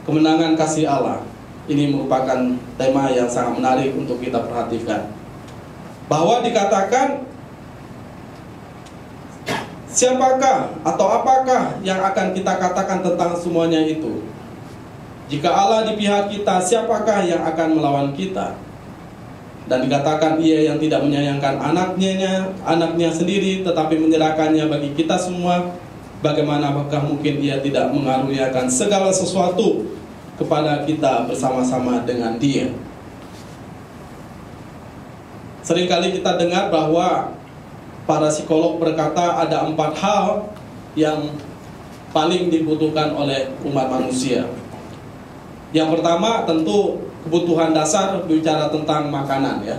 kemenangan kasih Allah. Ini merupakan tema yang sangat menarik untuk kita perhatikan. Bahwa dikatakan, siapakah atau apakah yang akan kita katakan tentang semuanya itu? Jika Allah di pihak kita, siapakah yang akan melawan kita? Dan dikatakan ia yang tidak menyayangkan anaknya sendiri, tetapi menyerahkannya bagi kita semua. Bagaimana apakah mungkin ia tidak mengaruniakan segala sesuatu kepada kita bersama-sama dengan dia? Seringkali kita dengar bahwa para psikolog berkata ada 4 hal yang paling dibutuhkan oleh umat manusia. Yang pertama tentu kebutuhan dasar, bicara tentang makanan ya.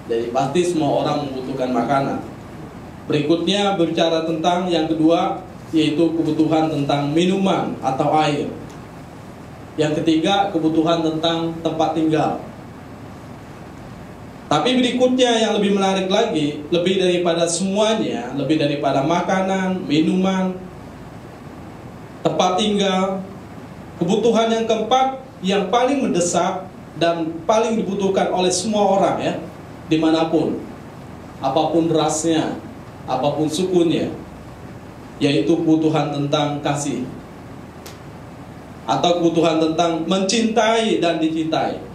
Jadi pasti semua orang membutuhkan makanan. Berikutnya berbicara tentang yang kedua, yaitu kebutuhan tentang minuman atau air. Yang ketiga, kebutuhan tentang tempat tinggal. Tapi berikutnya yang lebih menarik lagi, lebih daripada semuanya, lebih daripada makanan, minuman, tempat tinggal, kebutuhan yang keempat yang paling mendesak dan paling dibutuhkan oleh semua orang ya, dimanapun, apapun rasnya, apapun sukunya, yaitu kebutuhan tentang kasih, atau kebutuhan tentang mencintai dan dicintai.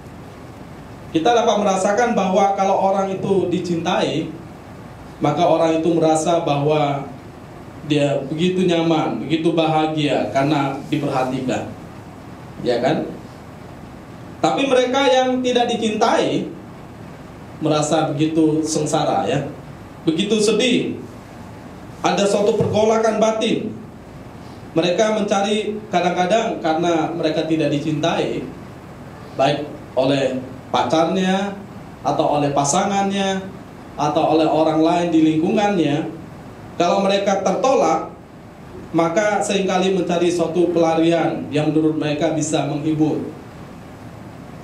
Kita dapat merasakan bahwa kalau orang itu dicintai, maka orang itu merasa bahwa dia begitu nyaman, begitu bahagia karena diperhatikan, ya kan? Tapi mereka yang tidak dicintai merasa begitu sengsara ya, begitu sedih. Ada suatu pergolakan batin. Mereka mencari kadang-kadang karena mereka tidak dicintai, baik oleh pacarnya, atau oleh pasangannya, atau oleh orang lain di lingkungannya. Kalau mereka tertolak, maka seringkali mencari suatu pelarian yang menurut mereka bisa menghibur.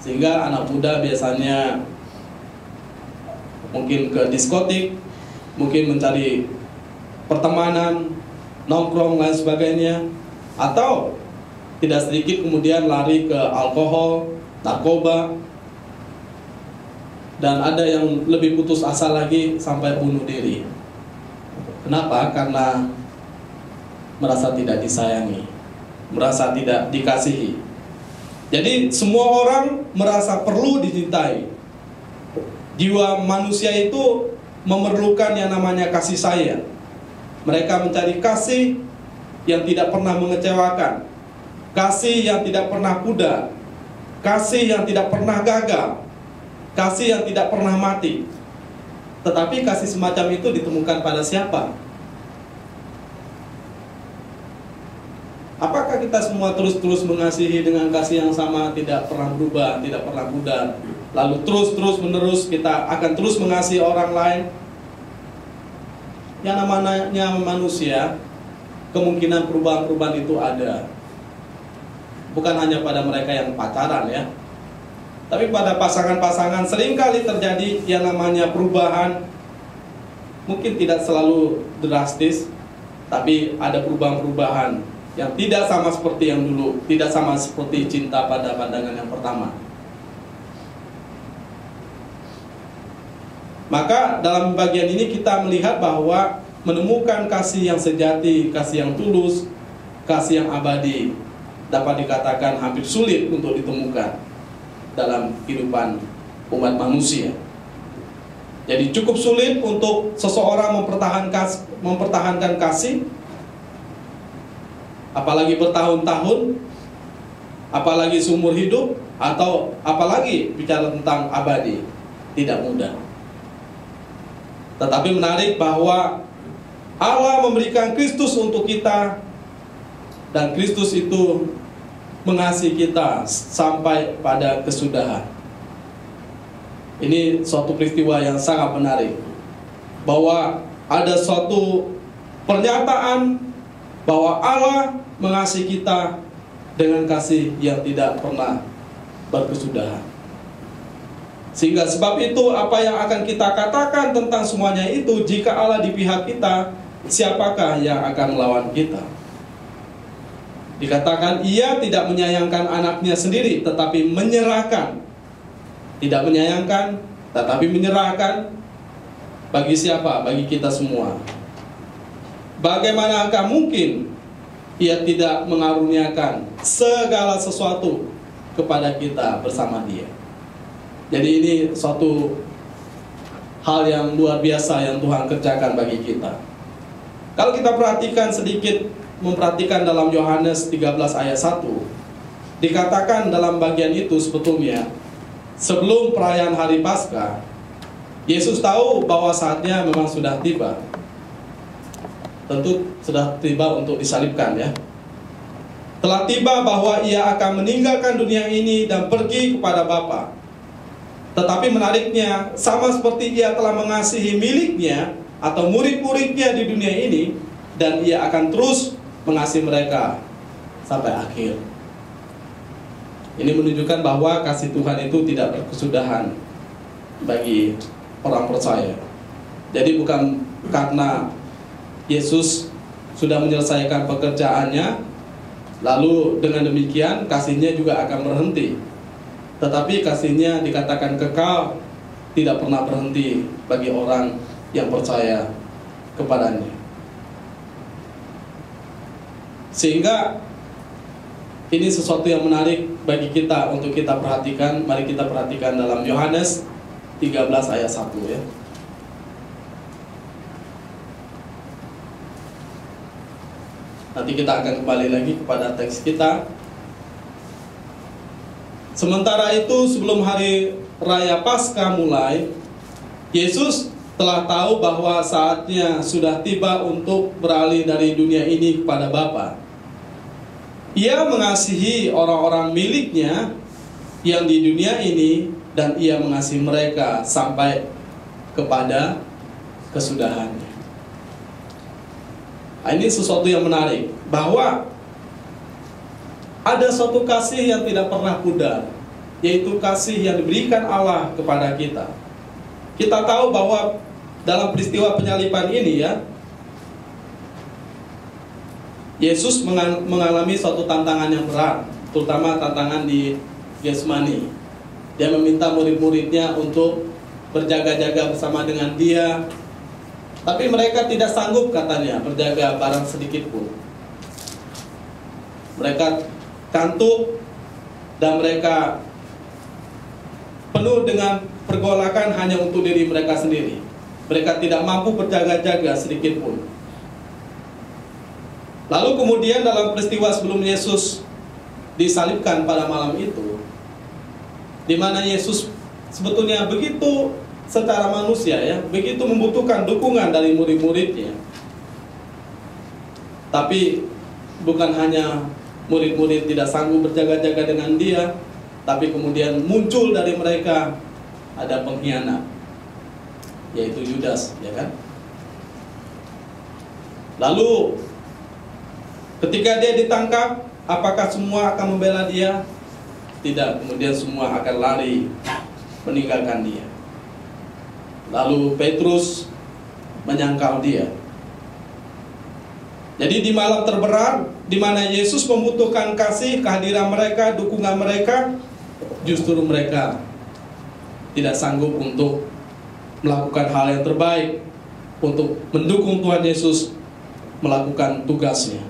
Sehingga anak muda biasanya mungkin ke diskotik, mungkin mencari pertemanan, nongkrong lain sebagainya, atau tidak sedikit kemudian lari ke alkohol, narkoba, dan ada yang lebih putus asa lagi sampai bunuh diri. Kenapa? Karena merasa tidak disayangi, merasa tidak dikasihi. Jadi semua orang merasa perlu dicintai. Jiwa manusia itu memerlukan yang namanya kasih sayang. Mereka mencari kasih yang tidak pernah mengecewakan, kasih yang tidak pernah pudar, kasih yang tidak pernah gagal, kasih yang tidak pernah mati. Tetapi kasih semacam itu ditemukan pada siapa? Apakah kita semua terus-terus mengasihi dengan kasih yang sama, tidak pernah berubah, tidak pernah pudar, lalu terus-terus menerus kita akan terus mengasihi orang lain? Yang namanya manusia, kemungkinan perubahan-perubahan itu ada. Bukan hanya pada mereka yang pacaran ya, tapi pada pasangan-pasangan seringkali terjadi yang namanya perubahan. Mungkin tidak selalu drastis, tapi ada perubahan-perubahan yang tidak sama seperti yang dulu, tidak sama seperti cinta pada pandangan yang pertama. Maka dalam bagian ini kita melihat bahwa menemukan kasih yang sejati, kasih yang tulus, kasih yang abadi dapat dikatakan hampir sulit untuk ditemukan dalam kehidupan umat manusia. Jadi cukup sulit untuk seseorang mempertahankan kasih, apalagi bertahun-tahun, apalagi seumur hidup, atau apalagi bicara tentang abadi. Tidak mudah. Tetapi menarik bahwa Allah memberikan Kristus untuk kita, dan Kristus itu mengasihi kita sampai pada kesudahan. Ini suatu peristiwa yang sangat menarik, bahwa ada suatu pernyataan bahwa Allah mengasihi kita dengan kasih yang tidak pernah berkesudahan. Sehingga sebab itu apa yang akan kita katakan tentang semuanya itu, jika Allah di pihak kita, siapakah yang akan melawan kita? Dikatakan ia tidak menyayangkan anaknya sendiri, tetapi menyerahkan. Tidak menyayangkan, tetapi menyerahkan. Bagi siapa? Bagi kita semua. Bagaimanakah mungkin ia tidak mengaruniakan segala sesuatu kepada kita bersama dia? Jadi ini suatu hal yang luar biasa yang Tuhan kerjakan bagi kita. Kalau kita perhatikan sedikit, memperhatikan dalam Yohanes 13 ayat 1, dikatakan dalam bagian itu sebetulnya sebelum perayaan hari Paskah, Yesus tahu bahwa saatnya memang sudah tiba. Tentu sudah tiba untuk disalibkan ya. Telah tiba bahwa ia akan meninggalkan dunia ini dan pergi kepada Bapa. Tetapi menariknya, sama seperti ia telah mengasihi miliknya atau murid-muridnya di dunia ini, dan ia akan terus mengasihi mereka sampai akhir. Ini menunjukkan bahwa kasih Tuhan itu tidak berkesudahan bagi orang percaya. Jadi bukan karena Yesus sudah menyelesaikan pekerjaannya, lalu dengan demikian kasihnya juga akan berhenti. Tetapi kasihnya dikatakan kekal, tidak pernah berhenti bagi orang yang percaya kepadanya. Sehingga ini sesuatu yang menarik bagi kita untuk kita perhatikan. Mari kita perhatikan dalam Yohanes 13 ayat 1 ya. Nanti kita akan kembali lagi kepada teks kita. Sementara itu sebelum hari raya Paskah mulai, Yesus telah tahu bahwa saatnya sudah tiba untuk beralih dari dunia ini kepada Bapa. Ia mengasihi orang-orang miliknya yang di dunia ini, dan ia mengasihi mereka sampai kepada kesudahannya. Ini sesuatu yang menarik, bahwa ada suatu kasih yang tidak pernah pudar, yaitu kasih yang diberikan Allah kepada kita. Kita tahu bahwa dalam peristiwa penyaliban ini ya, Yesus mengalami suatu tantangan yang berat, terutama tantangan di Getsemani. Dia meminta murid-muridnya untuk berjaga-jaga bersama dengan dia, tapi mereka tidak sanggup katanya berjaga barang sedikit pun. Mereka kantuk dan mereka penuh dengan pergolakan hanya untuk diri mereka sendiri. Mereka tidak mampu berjaga-jaga sedikit pun. Lalu kemudian dalam peristiwa sebelum Yesus disalibkan pada malam itu, di mana Yesus sebetulnya begitu secara manusia ya, begitu membutuhkan dukungan dari murid-muridnya. Tapi bukan hanya murid-murid tidak sanggup berjaga-jaga dengan dia, tapi kemudian muncul dari mereka ada pengkhianat, yaitu Yudas, ya kan? Lalu ketika dia ditangkap, apakah semua akan membela dia? Tidak, kemudian semua akan lari meninggalkan dia. Lalu Petrus menyangkal dia. Jadi di malam terberat, di mana Yesus membutuhkan kasih, kehadiran mereka, dukungan mereka, justru mereka tidak sanggup untuk melakukan hal yang terbaik untuk mendukung Tuhan Yesus melakukan tugasnya.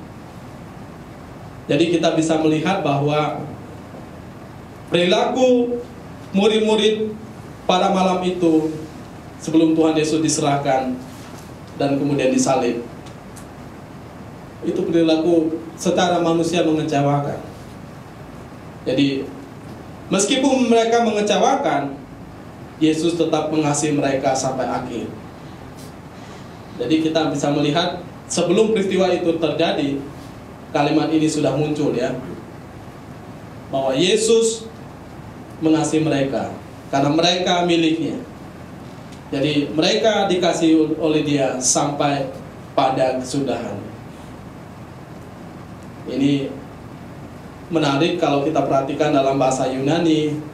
Jadi kita bisa melihat bahwa perilaku murid-murid pada malam itu sebelum Tuhan Yesus diserahkan dan kemudian disalib, itu perilaku secara manusia mengecewakan. Jadi meskipun mereka mengecewakan, Yesus tetap mengasihi mereka sampai akhir. Jadi kita bisa melihat sebelum peristiwa itu terjadi, kalimat ini sudah muncul ya, bahwa Yesus mengasihi mereka karena mereka miliknya. Jadi mereka dikasihi oleh dia sampai pada kesudahan. Ini menarik kalau kita perhatikan dalam bahasa Yunani.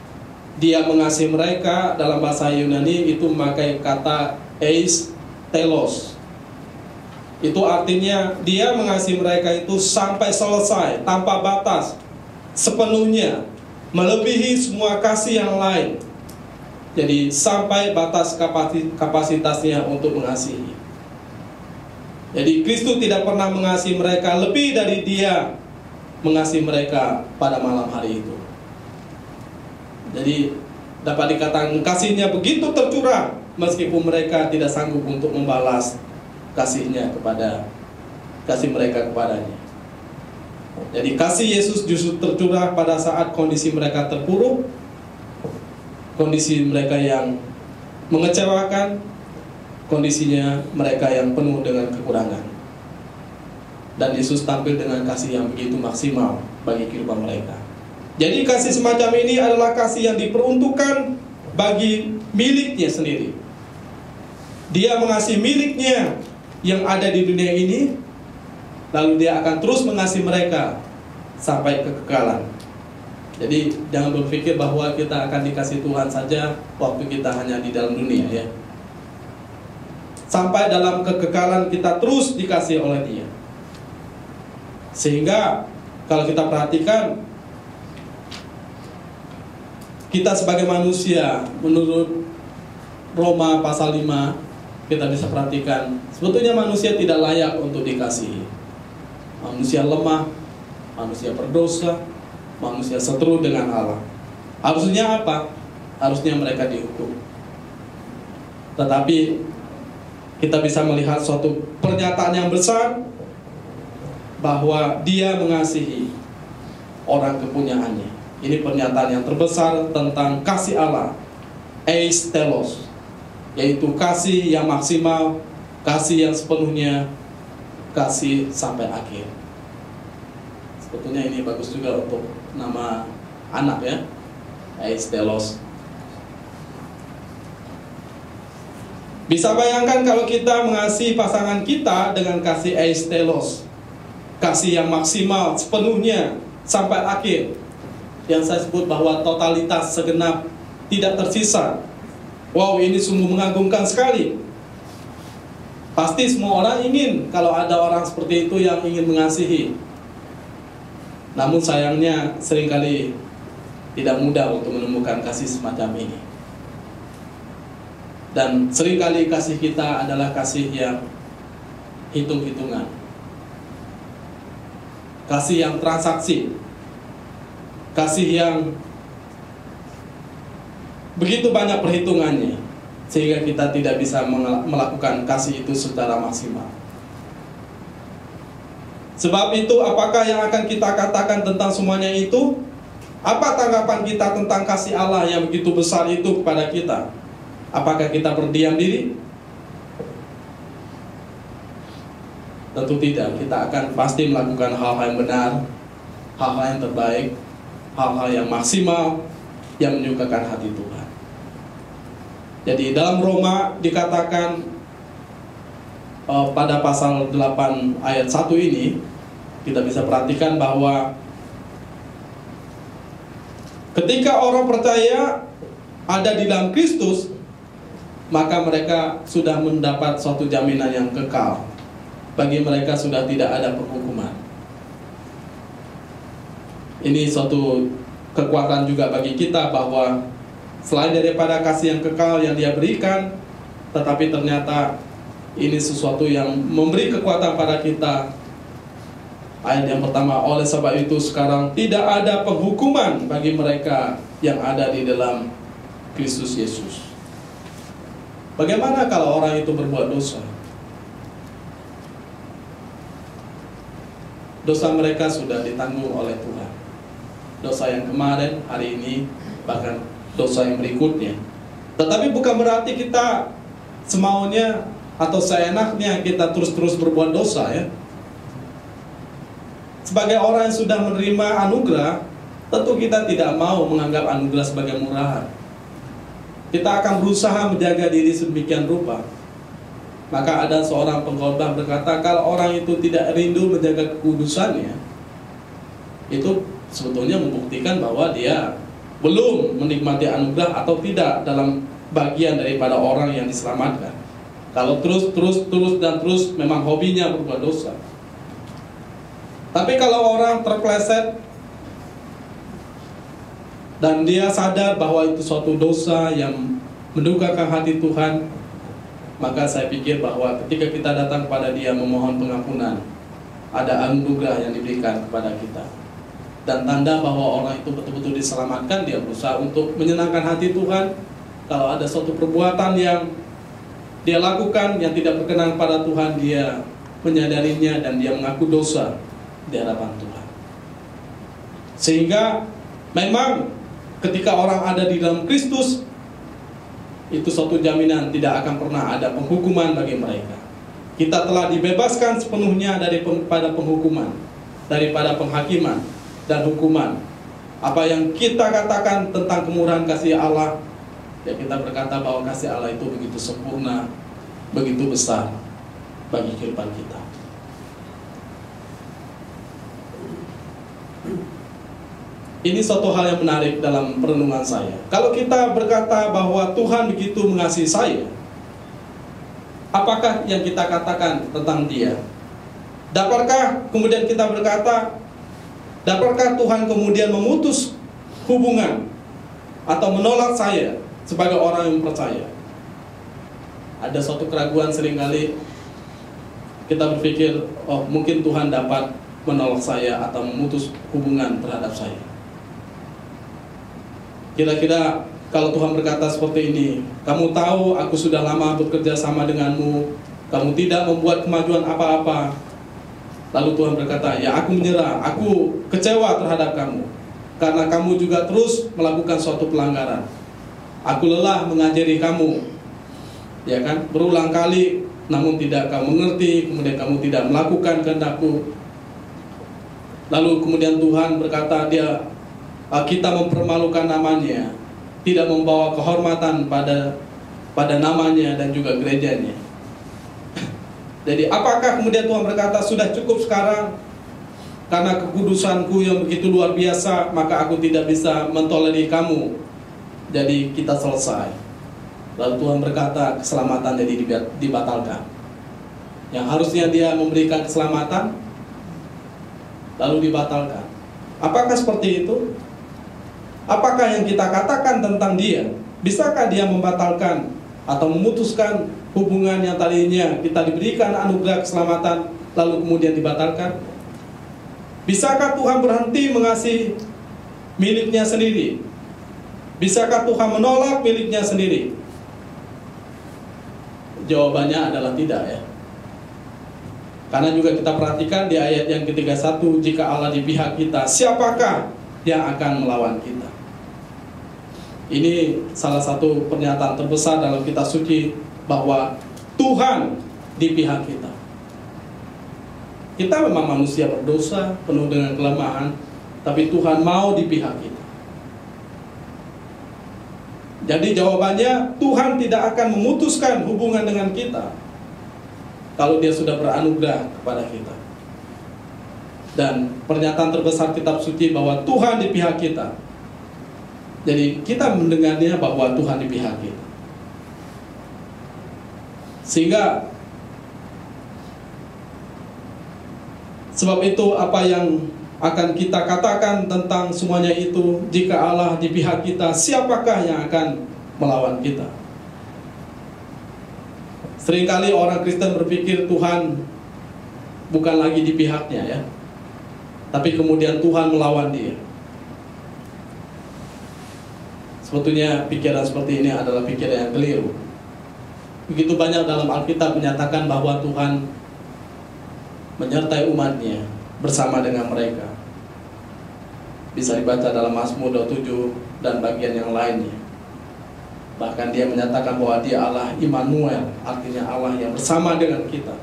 Dia mengasihi mereka dalam bahasa Yunani itu memakai kata eis telos. Itu artinya dia mengasihi mereka itu sampai selesai, tanpa batas, sepenuhnya, melebihi semua kasih yang lain. Jadi sampai batas kapasitasnya untuk mengasihi. Jadi Kristus tidak pernah mengasihi mereka lebih dari dia mengasihi mereka pada malam hari itu. Jadi dapat dikatakan kasihnya begitu tercurah, meskipun mereka tidak sanggup untuk membalas kasihnya kasih mereka kepadanya. Jadi kasih Yesus justru tercurah pada saat kondisi mereka terpuruk, kondisi mereka yang mengecewakan, kondisinya mereka yang penuh dengan kekurangan. Dan Yesus tampil dengan kasih yang begitu maksimal bagi kehidupan mereka. Jadi kasih semacam ini adalah kasih yang diperuntukkan bagi miliknya sendiri. Dia mengasihi miliknya yang ada di dunia ini, lalu dia akan terus mengasihi mereka sampai kekekalan. Jadi jangan berpikir bahwa kita akan dikasih Tuhan saja waktu kita hanya di dalam dunia, ya. Sampai dalam kekekalan kita terus dikasih oleh Dia. Sehingga kalau kita perhatikan, kita sebagai manusia, menurut Roma pasal 5, kita bisa perhatikan, sebetulnya manusia tidak layak untuk dikasihi. Manusia lemah, manusia berdosa, manusia seteru dengan Allah. Harusnya apa? Harusnya mereka dihukum. Tetapi kita bisa melihat suatu pernyataan yang besar, bahwa Dia mengasihi orang kepunyaannya. Ini pernyataan yang terbesar tentang kasih Allah, eis telos, yaitu kasih yang maksimal, kasih yang sepenuhnya, kasih sampai akhir. Sebetulnya ini bagus juga untuk nama anak, ya, eis telos. Bisa bayangkan kalau kita mengasihi pasangan kita dengan kasih eis telos, kasih yang maksimal, sepenuhnya, sampai akhir, yang saya sebut bahwa totalitas segenap, tidak tersisa. Wow, ini sungguh mengagumkan sekali. Pasti semua orang ingin kalau ada orang seperti itu yang ingin mengasihi. Namun sayangnya seringkali tidak mudah untuk menemukan kasih semacam ini. Dan seringkali kasih kita adalah kasih yang hitung-hitungan, kasih yang transaksi, kasih yang begitu banyak perhitungannya, sehingga kita tidak bisa melakukan kasih itu secara maksimal. Sebab itu, apakah yang akan kita katakan tentang semuanya itu? Apa tanggapan kita tentang kasih Allah yang begitu besar itu kepada kita? Apakah kita berdiam diri? Tentu tidak. Kita akan pasti melakukan hal-hal yang benar, hal-hal yang terbaik, hal-hal yang maksimal, yang menyukakan hati Tuhan. Jadi dalam Roma dikatakan pada pasal 8 ayat 1 ini, kita bisa perhatikan bahwa ketika orang percaya ada di dalam Kristus, maka mereka sudah mendapat suatu jaminan yang kekal. Bagi mereka sudah tidak ada penghukuman. Ini suatu kekuatan juga bagi kita bahwa selain daripada kasih yang kekal yang Dia berikan, tetapi ternyata ini sesuatu yang memberi kekuatan pada kita. Ayat yang pertama, oleh sebab itu sekarang tidak ada penghukuman bagi mereka yang ada di dalam Kristus Yesus. Bagaimana kalau orang itu berbuat dosa? Dosa mereka sudah ditanggung oleh Tuhan. Dosa yang kemarin, hari ini, bahkan dosa yang berikutnya. Tetapi bukan berarti kita semaunya atau seenaknya kita terus-terus berbuat dosa, ya. Sebagai orang yang sudah menerima anugerah, tentu kita tidak mau menganggap anugerah sebagai murahan. Kita akan berusaha menjaga diri sedemikian rupa. Maka ada seorang pengkhotbah berkata, kalau orang itu tidak rindu menjaga kekudusannya, itu sebetulnya membuktikan bahwa dia belum menikmati anugerah atau tidak dalam bagian daripada orang yang diselamatkan. Kalau terus memang hobinya berbuat dosa. Tapi kalau orang terpleset dan dia sadar bahwa itu suatu dosa yang mendukakan hati Tuhan, maka saya pikir bahwa ketika kita datang kepada Dia memohon pengampunan, ada anugerah yang diberikan kepada kita. Dan tanda bahwa orang itu betul-betul diselamatkan, dia berusaha untuk menyenangkan hati Tuhan. Kalau ada suatu perbuatan yang dia lakukan yang tidak berkenan pada Tuhan, dia menyadarinya dan dia mengaku dosa di hadapan Tuhan. Sehingga memang ketika orang ada di dalam Kristus, itu suatu jaminan tidak akan pernah ada penghukuman bagi mereka. Kita telah dibebaskan sepenuhnya daripada penghukuman, daripada penghakiman dan hukuman. Apa yang kita katakan tentang kemurahan kasih Allah, ya kita berkata bahwa kasih Allah itu begitu sempurna, begitu besar bagi kehidupan kita. Ini suatu hal yang menarik dalam perenungan saya. Kalau kita berkata bahwa Tuhan begitu mengasihi saya, apakah yang kita katakan tentang Dia? Dapatkah kemudian kita berkata, dapatkah Tuhan kemudian memutus hubungan atau menolak saya sebagai orang yang percaya? Ada suatu keraguan seringkali kita berpikir, oh mungkin Tuhan dapat menolak saya atau memutus hubungan terhadap saya. Kira-kira kalau Tuhan berkata seperti ini, kamu tahu aku sudah lama bekerja sama denganmu, kamu tidak membuat kemajuan apa-apa. Lalu Tuhan berkata, ya aku menyerah, aku kecewa terhadap kamu, karena kamu juga terus melakukan suatu pelanggaran. Aku lelah mengajari kamu, ya kan, berulang kali, namun tidak kamu mengerti, kemudian kamu tidak melakukan kehendakku. Lalu kemudian Tuhan berkata, kita mempermalukan namanya, tidak membawa kehormatan pada namanya dan juga gerejanya. Jadi apakah kemudian Tuhan berkata, sudah cukup sekarang, karena kekudusanku yang begitu luar biasa, maka aku tidak bisa mentolerir kamu, jadi kita selesai. Lalu Tuhan berkata, keselamatan jadi dibatalkan. Yang harusnya Dia memberikan keselamatan, lalu dibatalkan. Apakah seperti itu? Apakah yang kita katakan tentang Dia, bisakah Dia membatalkan atau memutuskan hubungan yang tadinya kita diberikan anugerah keselamatan, lalu kemudian dibatalkan? Bisakah Tuhan berhenti mengasihi miliknya sendiri? Bisakah Tuhan menolak miliknya sendiri? Jawabannya adalah tidak, ya. Karena juga kita perhatikan di ayat yang ke-31, jika Allah di pihak kita, siapakah yang akan melawan kita? Ini salah satu pernyataan terbesar dalam kitab suci, bahwa Tuhan di pihak kita. Kita memang manusia berdosa, penuh dengan kelemahan, tapi Tuhan mau di pihak kita. Jadi jawabannya, Tuhan tidak akan memutuskan hubungan dengan kita kalau Dia sudah beranugerah kepada kita. Dan pernyataan terbesar kitab suci bahwa Tuhan di pihak kita. Jadi kita mendengarnya bahwa Tuhan di pihak kita. Sehingga sebab itu apa yang akan kita katakan tentang semuanya itu, jika Allah di pihak kita, siapakah yang akan melawan kita? Seringkali orang Kristen berpikir Tuhan bukan lagi di pihaknya, ya, tapi kemudian Tuhan melawan dia. Sebetulnya pikiran seperti ini adalah pikiran yang keliru. Begitu banyak dalam Alkitab menyatakan bahwa Tuhan menyertai umatnya bersama dengan mereka. Bisa dibaca dalam Mazmur 27 dan bagian yang lainnya. Bahkan Dia menyatakan bahwa Dia Allah Immanuel, artinya Allah yang bersama dengan kita.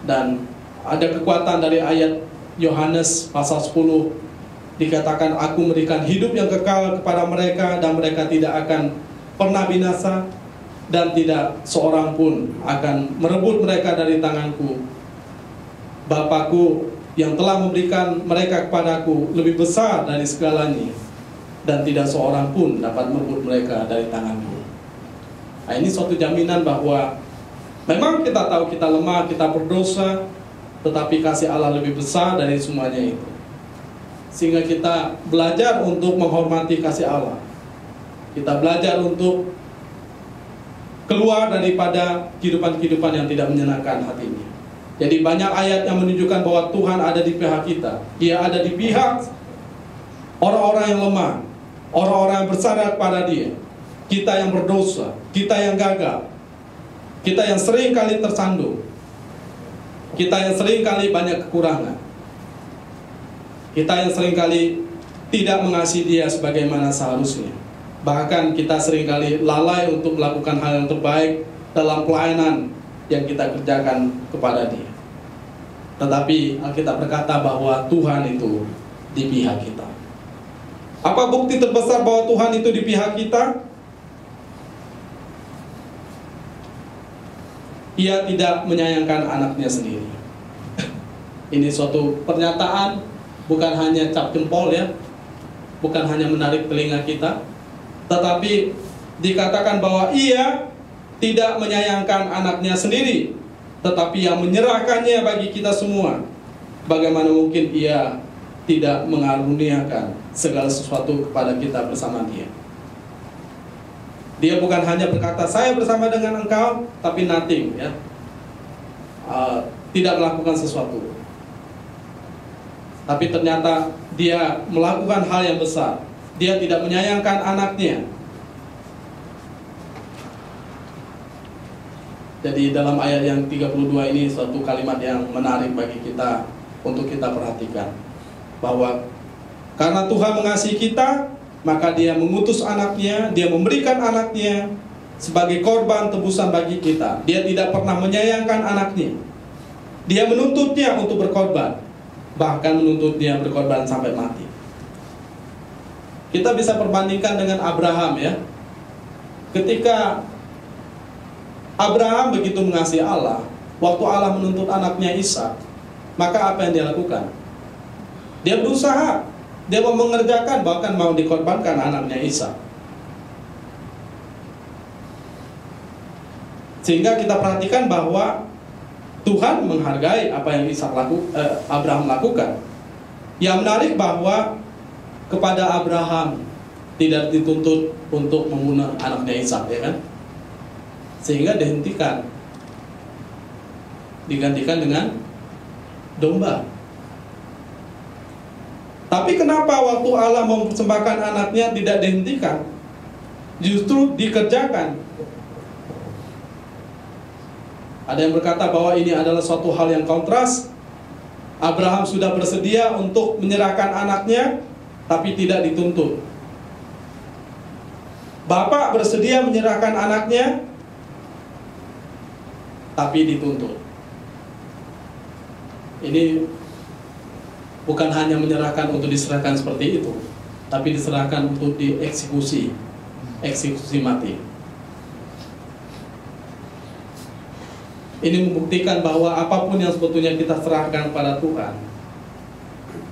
Dan ada kekuatan dari ayat Yohanes pasal 10, dikatakan, aku memberikan hidup yang kekal kepada mereka, dan mereka tidak akan pernah binasa, dan tidak seorang pun akan merebut mereka dari tanganku. Bapakku yang telah memberikan mereka kepadaku lebih besar dari segalanya, dan tidak seorang pun dapat merebut mereka dari tanganku. Nah, ini suatu jaminan bahwa memang kita tahu kita lemah, kita berdosa, tetapi kasih Allah lebih besar dari semuanya itu. Sehingga kita belajar untuk menghormati kasih Allah. Kita belajar untuk keluar daripada kehidupan-kehidupan yang tidak menyenangkan hatinya. Jadi banyak ayat yang menunjukkan bahwa Tuhan ada di pihak kita. Dia ada di pihak orang-orang yang lemah, orang-orang yang bersandar pada Dia. Kita yang berdosa, kita yang gagal, kita yang sering kali tersandung, kita yang sering kali banyak kekurangan, kita yang sering kali tidak mengasihi Dia sebagaimana seharusnya. Bahkan kita sering kali lalai untuk melakukan hal yang terbaik dalam pelayanan yang kita kerjakan kepada Dia. Tetapi Alkitab berkata bahwa Tuhan itu di pihak kita. Apa bukti terbesar bahwa Tuhan itu di pihak kita? Ia tidak menyayangkan anaknya sendiri. Ini suatu pernyataan, bukan hanya cap jempol ya, bukan hanya menarik telinga kita, tetapi dikatakan bahwa Ia tidak menyayangkan anaknya sendiri, tetapi yang menyerahkannya bagi kita semua. Bagaimana mungkin Ia tidak mengaruniakan segala sesuatu kepada kita bersama Dia? Dia bukan hanya berkata, saya bersama dengan engkau, tapi nothing ya, tidak melakukan sesuatu. Tapi ternyata Dia melakukan hal yang besar. Dia tidak menyayangkan anaknya. Jadi dalam ayat yang 32 ini suatu kalimat yang menarik bagi kita untuk kita perhatikan, bahwa karena Tuhan mengasihi kita, maka Dia mengutus anaknya, Dia memberikan anaknya sebagai korban tebusan bagi kita. Dia tidak pernah menyayangkan anaknya. Dia menuntutnya untuk berkorban, bahkan menuntut dia berkorban sampai mati. Kita bisa perbandingkan dengan Abraham ya. Ketika Abraham begitu mengasihi Allah, waktu Allah menuntut anaknya Ishak, maka apa yang dia lakukan? Dia berusaha, dia mau mengerjakan, bahkan mau dikorbankan anaknya Ishak. Sehingga kita perhatikan bahwa Tuhan menghargai apa yang Abraham lakukan. Yang menarik bahwa kepada Abraham tidak dituntut untuk membunuh anaknya Ishak, ya kan? Sehingga dihentikan, digantikan dengan domba. Tapi kenapa waktu Allah mempersembahkan anaknya tidak dihentikan, justru dikerjakan? Ada yang berkata bahwa ini adalah suatu hal yang kontras. Abraham sudah bersedia untuk menyerahkan anaknya, tapi tidak dituntut. Bapak bersedia menyerahkan anaknya, tapi dituntut. Ini bukan hanya menyerahkan untuk diserahkan seperti itu, tapi diserahkan untuk dieksekusi, eksekusi mati. Ini membuktikan bahwa apapun yang sebetulnya kita serahkan pada Tuhan,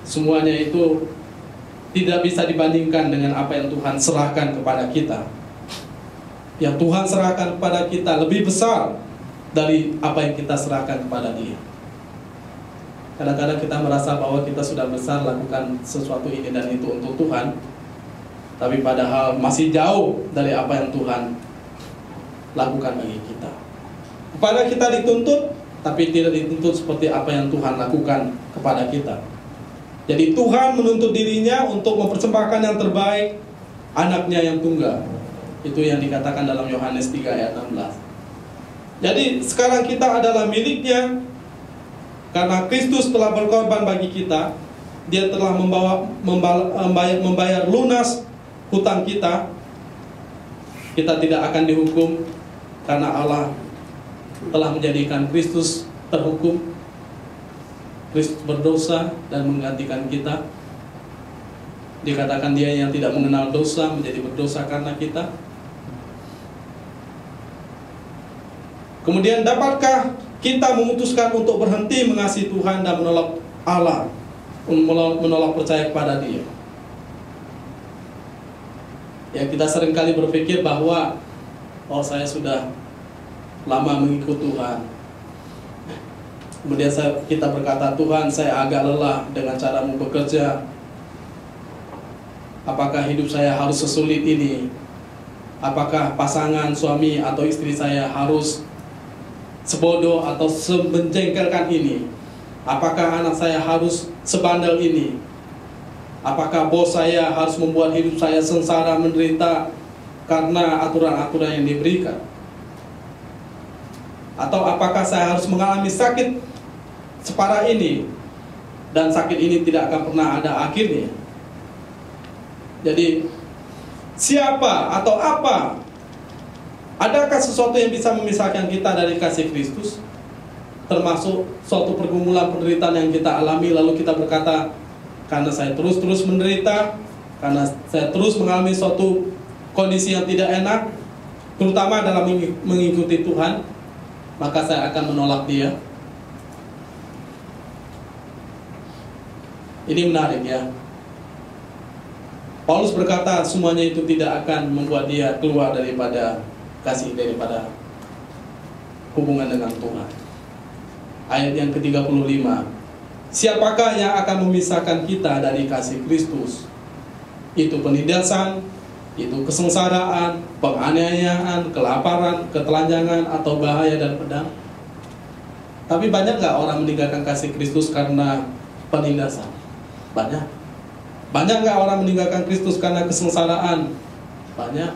semuanya itu tidak bisa dibandingkan dengan apa yang Tuhan serahkan kepada kita. Yang Tuhan serahkan kepada kita lebih besar dari apa yang kita serahkan kepada Dia. Kadang-kadang kita merasa bahwa kita sudah besar lakukan sesuatu ini dan itu untuk Tuhan, tapi padahal masih jauh dari apa yang Tuhan lakukan bagi kita. Kepada kita dituntut, tapi tidak dituntut seperti apa yang Tuhan lakukan kepada kita. Jadi Tuhan menuntut dirinya untuk mempersembahkan yang terbaik, anaknya yang tunggal. Itu yang dikatakan dalam Yohanes 3 ayat 16. Jadi sekarang kita adalah miliknya, karena Kristus telah berkorban bagi kita. Dia telah membayar lunas hutang kita. Kita tidak akan dihukum, karena Allah telah menjadikan Kristus terhukum. Kristus berdosa dan menggantikan kita. Dikatakan Dia yang tidak mengenal dosa menjadi berdosa karena kita. Kemudian dapatkah kita memutuskan untuk berhenti mengasihi Tuhan dan menolak Allah, menolak percaya kepada Dia? Ya, kita seringkali berpikir bahwa oh saya sudah lama mengikut Tuhan. Kemudian kita berkata, Tuhan saya agak lelah dengan caramu bekerja. Apakah hidup saya harus sesulit ini? Apakah pasangan suami atau istri saya harus sebodoh atau semenjengkelkan ini? Apakah anak saya harus sebandel ini? Apakah bos saya harus membuat hidup saya sengsara menderita karena aturan-aturan yang diberikan? Atau apakah saya harus mengalami sakit separah ini dan sakit ini tidak akan pernah ada akhirnya? Jadi siapa atau apa? Adakah sesuatu yang bisa memisahkan kita dari kasih Kristus? Termasuk suatu pergumulan penderitaan yang kita alami, lalu kita berkata, karena saya terus-terus menderita, karena saya terus mengalami suatu kondisi yang tidak enak, terutama dalam mengikuti Tuhan, maka saya akan menolak dia. Ini menarik ya. Paulus berkata semuanya itu tidak akan membuat dia keluar daripada kasih, daripada hubungan dengan Tuhan. Ayat yang ke-35, siapakah yang akan memisahkan kita dari kasih Kristus? Itu penindasan, itu kesengsaraan, penganiayaan, kelaparan, ketelanjangan, atau bahaya dan pedang. Tapi banyak gak orang meninggalkan kasih Kristus karena penindasan? Banyak. Banyak gak orang meninggalkan Kristus karena kesengsaraan? Banyak.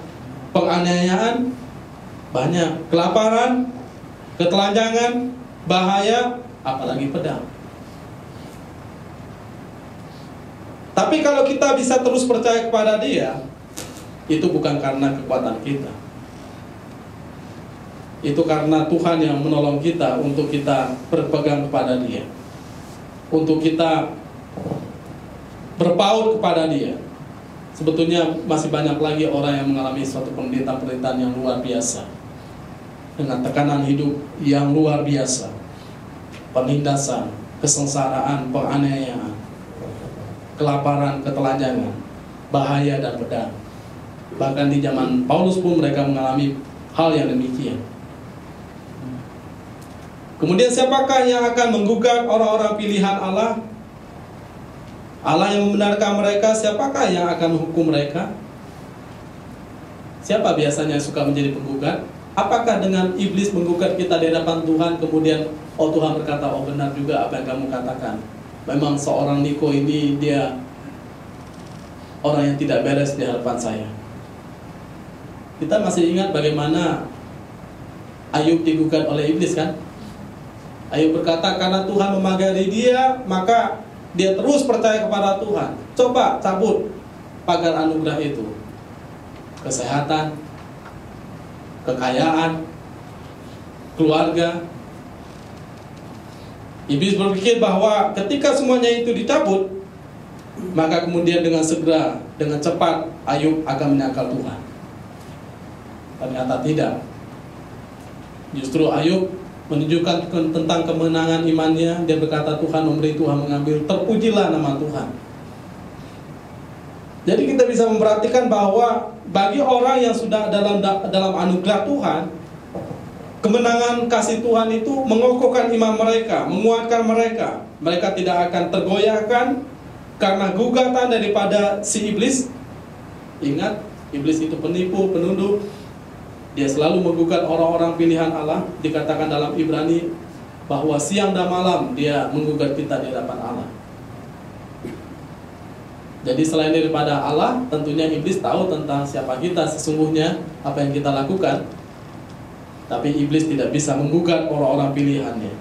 Penganiayaan? Banyak. Kelaparan, ketelanjangan, bahaya, apalagi pedang. Tapi kalau kita bisa terus percaya kepada dia, itu bukan karena kekuatan kita. Itu karena Tuhan yang menolong kita untuk kita berpegang kepada dia, untuk kita berpaut kepada dia. Sebetulnya masih banyak lagi orang yang mengalami suatu penderitaan-penderitaan yang luar biasa, dengan tekanan hidup yang luar biasa, penindasan, kesengsaraan, penganiayaan, kelaparan, ketelanjangan, bahaya dan pedang. Bahkan di zaman Paulus pun mereka mengalami hal yang demikian. Kemudian siapakah yang akan menggugat orang-orang pilihan Allah? Allah yang membenarkan mereka, siapakah yang akan menghukum mereka? Siapa biasanya suka menjadi penggugat? Apakah dengan iblis menggugat kita di hadapan Tuhan, kemudian oh Tuhan berkata, oh benar juga apa yang kamu katakan. Memang seorang Niko ini dia orang yang tidak beres di hadapan saya. Kita masih ingat bagaimana Ayub digugat oleh iblis kan? Ayub berkata, karena Tuhan memagari dia, maka dia terus percaya kepada Tuhan. Coba cabut pagar anugerah itu. Kesehatan, kekayaan, keluarga. Iblis berpikir bahwa ketika semuanya itu dicabut, maka kemudian dengan segera, dengan cepat Ayub akan menyangkal Tuhan. Ternyata tidak. Justru Ayub menunjukkan tentang kemenangan imannya. Dia berkata, Tuhan memberi, Tuhan mengambil, terpujilah nama Tuhan. Jadi kita bisa memperhatikan bahwa bagi orang yang sudah dalam anugerah Tuhan, kemenangan kasih Tuhan itu mengokohkan iman mereka, menguatkan mereka. Mereka tidak akan tergoyahkan karena gugatan daripada si iblis. Ingat, iblis itu penipu, penuduh. Dia selalu menggugat orang-orang pilihan Allah. Dikatakan dalam Ibrani bahwa siang dan malam dia menggugat kita di hadapan Allah. Jadi selain daripada Allah, tentunya iblis tahu tentang siapa kita sesungguhnya, apa yang kita lakukan. Tapi iblis tidak bisa menggugat orang-orang pilihannya,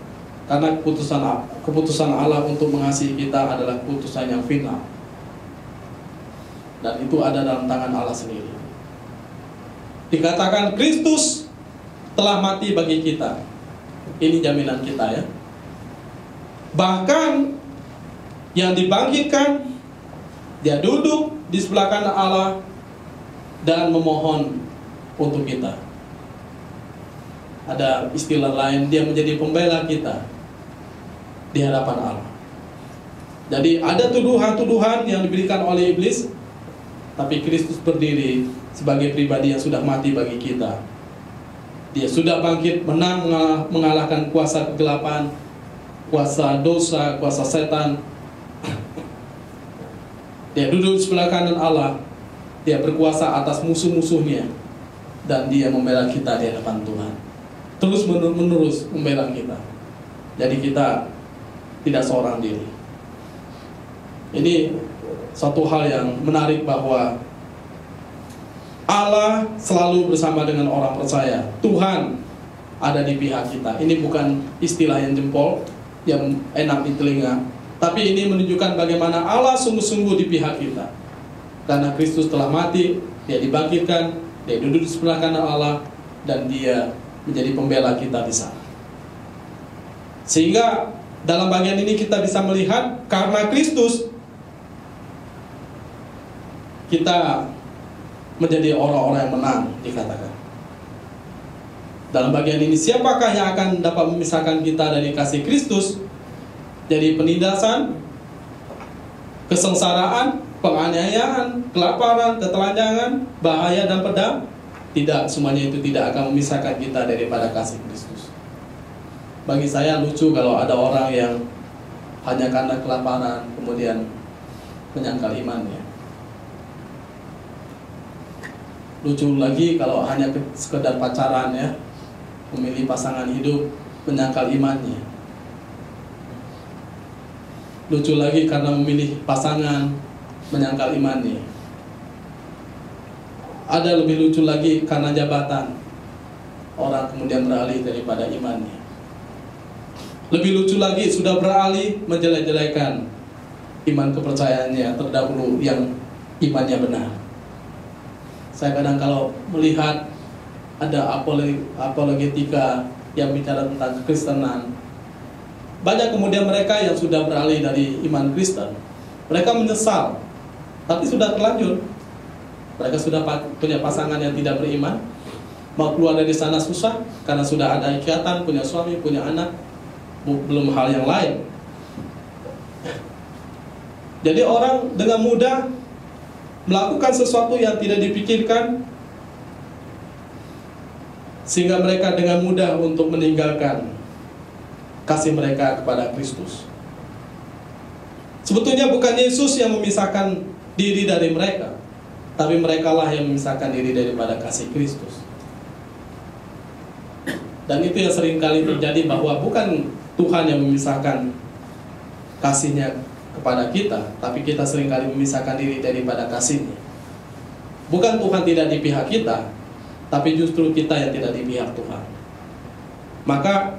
karena keputusan Allah untuk mengasihi kita adalah keputusan yang final, dan itu ada dalam tangan Allah sendiri. Dikatakan Kristus telah mati bagi kita. Ini jaminan kita ya. Bahkan yang dibangkitkan, dia duduk di sebelah kanan Allah dan memohon untuk kita. Ada istilah lain, dia menjadi pembela kita di hadapan Allah. Jadi ada tuduhan-tuduhan yang diberikan oleh iblis, tapi Kristus berdiri sebagai pribadi yang sudah mati bagi kita. Dia sudah bangkit, menang, mengalahkan kuasa kegelapan, kuasa dosa, kuasa setan. Dia duduk di sebelah kanan Allah. Dia berkuasa atas musuh-musuhnya. Dan dia membela kita di hadapan Tuhan. Terus menerus membela kita. Jadi kita tidak seorang diri. Ini satu hal yang menarik, bahwa Allah selalu bersama dengan orang percaya. Tuhan ada di pihak kita. Ini bukan istilah yang jempol, yang enak di telinga, tapi ini menunjukkan bagaimana Allah sungguh-sungguh di pihak kita. Karena Kristus telah mati, Dia dibangkitkan, Dia duduk di sebelah kanan Allah, dan Dia menjadi pembela kita di sana. Sehingga dalam bagian ini kita bisa melihat, karena Kristus kita menjadi orang-orang yang menang, dikatakan. Dalam bagian ini, siapakah yang akan dapat memisahkan kita dari kasih Kristus? Jadi penindasan, kesengsaraan, penganiayaan, kelaparan, ketelanjangan, bahaya dan pedang? Tidak, semuanya itu tidak akan memisahkan kita daripada kasih Kristus. Bagi saya lucu kalau ada orang yang hanya karena kelaparan kemudian menyangkal imannya. Lucu lagi kalau hanya sekedar pacaran, ya, memilih pasangan hidup, menyangkal imannya. Lucu lagi karena memilih pasangan, menyangkal imannya. Ada lebih lucu lagi karena jabatan, orang kemudian beralih daripada imannya. Lebih lucu lagi, sudah beralih menjelek-jelekan iman kepercayaannya terdahulu yang imannya benar. Saya kadang kalau melihat ada apologetika yang bicara tentang kekristenan, banyak kemudian mereka yang sudah beralih dari iman Kristen. Mereka menyesal, tapi sudah terlanjur. Mereka sudah punya pasangan yang tidak beriman, mau keluar dari sana susah, karena sudah ada ikatan, punya suami, punya anak, belum hal yang lain. Jadi orang dengan mudah melakukan sesuatu yang tidak dipikirkan, sehingga mereka dengan mudah untuk meninggalkan kasih mereka kepada Kristus. Sebetulnya bukan Yesus yang memisahkan diri dari mereka, tapi merekalah yang memisahkan diri daripada kasih Kristus. Dan itu yang seringkali terjadi, bahwa bukan Tuhan yang memisahkan kasih-Nya kepada kita, tapi kita seringkali memisahkan diri daripada kasih-Nya. Bukan Tuhan tidak di pihak kita, tapi justru kita yang tidak di pihak Tuhan. Maka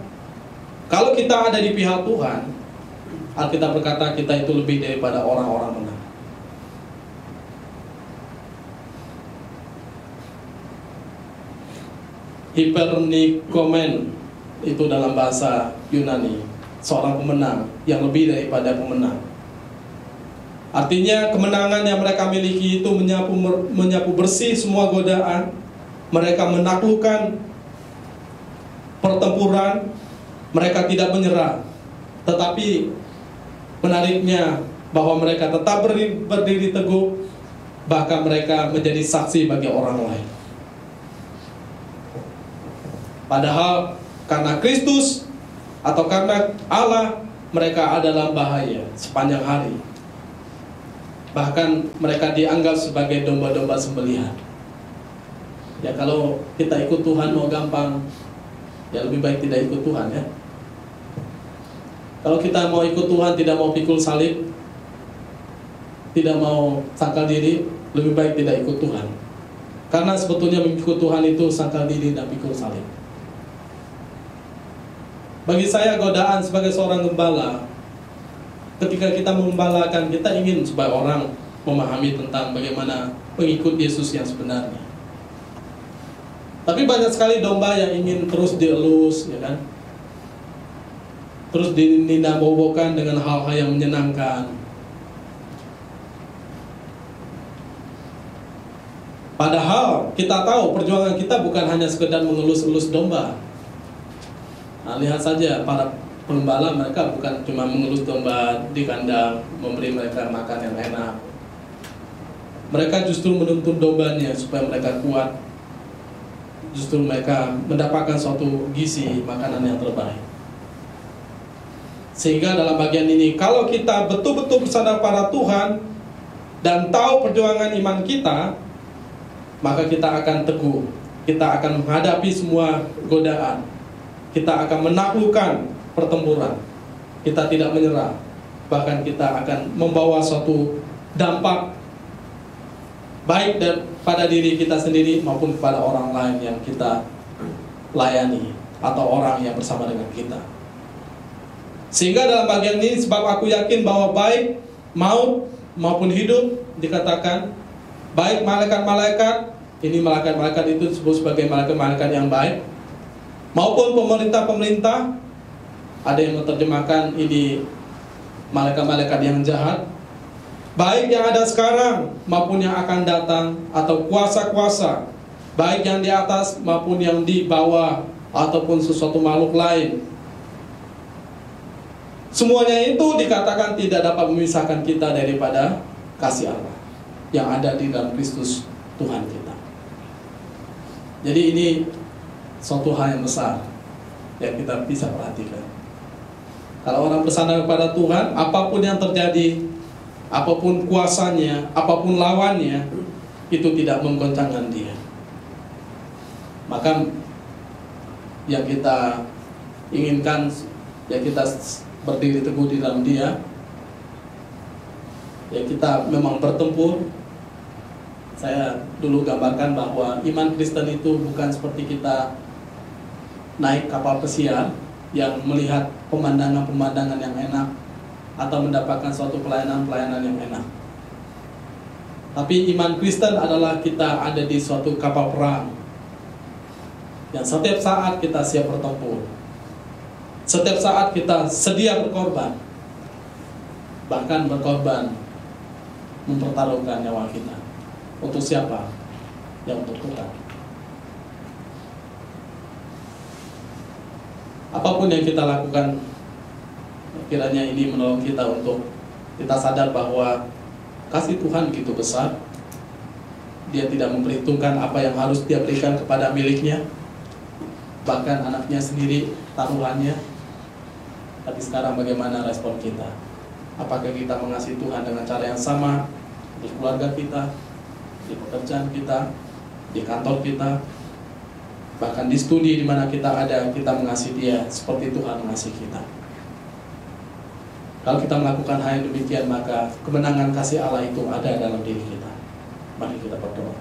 kalau kita ada di pihak Tuhan, Alkitab berkata kita itu lebih daripada orang-orang menang. Hypernikomen itu dalam bahasa Yunani, seorang pemenang yang lebih daripada pemenang. Artinya kemenangan yang mereka miliki itu menyapu bersih semua godaan. Mereka menaklukkan pertempuran. Mereka tidak menyerah. Tetapi menariknya bahwa mereka tetap berdiri teguh. Bahkan mereka menjadi saksi bagi orang lain. Padahal karena Kristus atau karena Allah, mereka adalah bahaya sepanjang hari. Bahkan mereka dianggap sebagai domba-domba sembelihan. Ya, kalau kita ikut Tuhan mau gampang, ya lebih baik tidak ikut Tuhan, ya. Kalau kita mau ikut Tuhan, tidak mau pikul salib, tidak mau sangkal diri, lebih baik tidak ikut Tuhan. Karena sebetulnya mengikut Tuhan itu sangkal diri dan pikul salib. Bagi saya, godaan sebagai seorang gembala, ketika kita mengembalakan, kita ingin supaya orang memahami tentang bagaimana mengikut Yesus yang sebenarnya. Tapi banyak sekali domba yang ingin terus dielus, ya kan? Terus dinindak-bobokan dengan hal-hal yang menyenangkan. Padahal kita tahu perjuangan kita bukan hanya sekedar mengelus-elus domba. Nah, lihat saja para pengembala, mereka bukan cuma mengelus domba di kandang, memberi mereka makan yang enak. Mereka justru menuntun dombanya supaya mereka kuat. justru mereka mendapatkan suatu gizi makanan yang terbaik. Sehingga dalam bagian ini, kalau kita betul-betul bersandar pada Tuhan dan tahu perjuangan iman kita, maka kita akan teguh, kita akan menghadapi semua godaan, kita akan menaklukkan pertempuran, kita tidak menyerah, bahkan kita akan membawa suatu dampak baik pada diri kita sendiri maupun kepada orang lain yang kita layani atau orang yang bersama dengan kita. Sehingga dalam bagian ini, sebab aku yakin bahwa baik maut maupun hidup, dikatakan baik malaikat-malaikat, ini malaikat-malaikat itu disebut sebagai malaikat-malaikat yang baik, maupun pemerintah-pemerintah, ada yang menerjemahkan ini malaikat-malaikat yang jahat, baik yang ada sekarang maupun yang akan datang, atau kuasa-kuasa, baik yang di atas maupun yang di bawah, ataupun sesuatu makhluk lain. Semuanya itu dikatakan tidak dapat memisahkan kita daripada kasih Allah yang ada di dalam Kristus Tuhan kita. Jadi ini suatu hal yang besar yang kita bisa perhatikan. Kalau orang bersandar kepada Tuhan, apapun yang terjadi, apapun kuasanya, apapun lawannya, itu tidak menggoncangkan dia. Maka yang kita inginkan, yang kita berdiri teguh di dalam dia, ya kita memang bertempur. Saya dulu gambarkan bahwa iman Kristen itu bukan seperti kita naik kapal pesiar yang melihat pemandangan-pemandangan yang enak atau mendapatkan suatu pelayanan-pelayanan yang enak. Tapi iman Kristen adalah kita ada di suatu kapal perang yang setiap saat kita siap bertempur. Setiap saat kita sedia berkorban, bahkan berkorban mempertaruhkan nyawa kita. Untuk siapa? Ya untuk Tuhan. Apapun yang kita lakukan, kiranya ini menolong kita untuk kita sadar bahwa kasih Tuhan begitu besar. Dia tidak memperhitungkan apa yang harus dia berikan kepada miliknya, bahkan anaknya sendiri taruhannya. Tapi sekarang bagaimana respon kita? Apakah kita mengasihi Tuhan dengan cara yang sama di keluarga kita, di pekerjaan kita, di kantor kita, bahkan di studi di mana kita ada, kita mengasihi Dia seperti Tuhan mengasihi kita. Kalau kita melakukan hal yang demikian, maka kemenangan kasih Allah itu ada dalam diri kita. Mari kita berdoa.